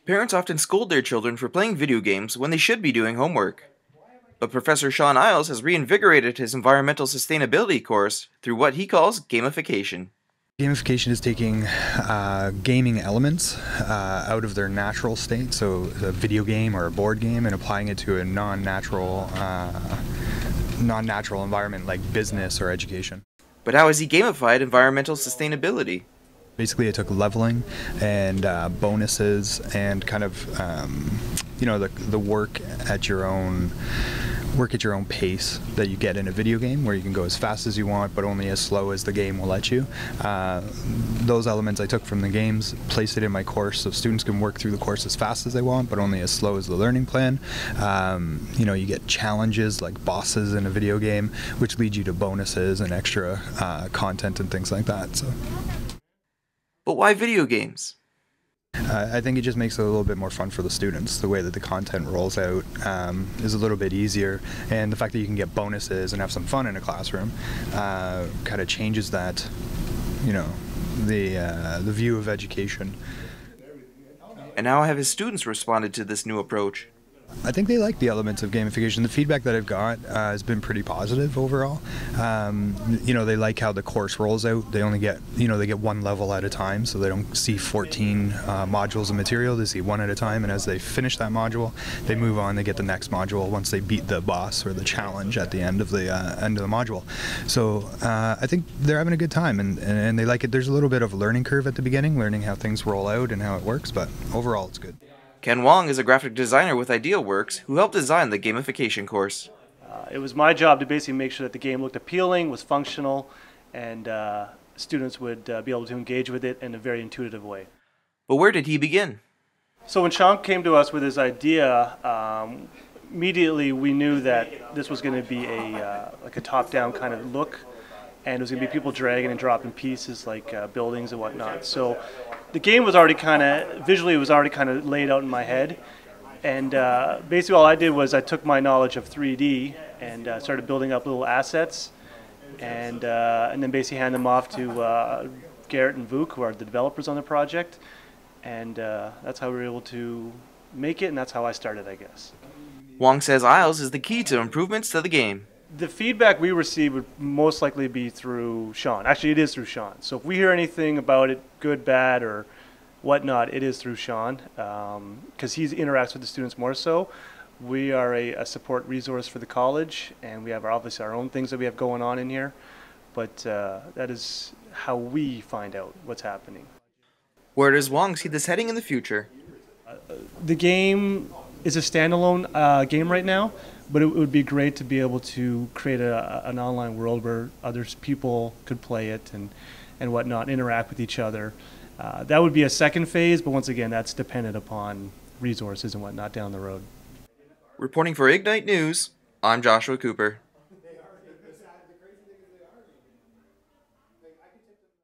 Parents often scold their children for playing video games when they should be doing homework. But Professor Sean Isles has reinvigorated his environmental sustainability course through what he calls gamification. Gamification is taking gaming elements out of their natural state, so a video game or a board game, and applying it to a non-natural environment like business or education. But how has he gamified environmental sustainability? Basically, I took leveling and bonuses and kind of the work at your own pace that you get in a video game, where you can go as fast as you want but only as slow as the game will let you. Those elements I took from the games, placed it in my course so students can work through the course as fast as they want but only as slow as the learning plan. You get challenges like bosses in a video game, which lead you to bonuses and extra content and things like that. But why video games? I think it just makes it a little bit more fun for the students. The way that the content rolls out is a little bit easier, and the fact that you can get bonuses and have some fun in a classroom kind of changes that, the view of education. And how have his students responded to this new approach? I think they like the elements of gamification. The feedback that I've got has been pretty positive overall. They like how the course rolls out. They only get, they get one level at a time, so they don't see 14 modules of material. They see one at a time, and as they finish that module, they move on. They get the next module once they beat the boss or the challenge at the end of the module. So I think they're having a good time, and they like it. There's a little bit of a learning curve at the beginning, learning how things roll out and how it works, but overall it's good. Ken Wong is a graphic designer with IdeaWorks who helped design the gamification course. It was my job to basically make sure that the game looked appealing, was functional, and students would be able to engage with it in a very intuitive way. But where did he begin? So when Sean came to us with his idea, immediately we knew that this was going to be a top-down kind of look, and it was going to be people dragging and dropping pieces like buildings and whatnot. So the game was already visually laid out in my head, and basically all I did was I took my knowledge of 3D and started building up little assets, and then basically hand them off to Garrett and Vuk, who are the developers on the project, and that's how we were able to make it, and that's how I started, I guess. Wong says Isles is the key to improvements to the game. The feedback we receive would most likely be through Sean. Actually, it is through Sean. So if we hear anything about it, good, bad, or whatnot, it is through Sean, because he interacts with the students more so. We are a support resource for the college, and we have obviously our own things that we have going on in here, but that is how we find out what's happening. Where does Wong see this heading in the future? The game is a standalone game right now, but it would be great to be able to create an online world where other people could play it and whatnot, interact with each other. That would be a second phase, but once again, that's dependent upon resources and whatnot down the road. Reporting for Ignite News, I'm Joshua Cooper.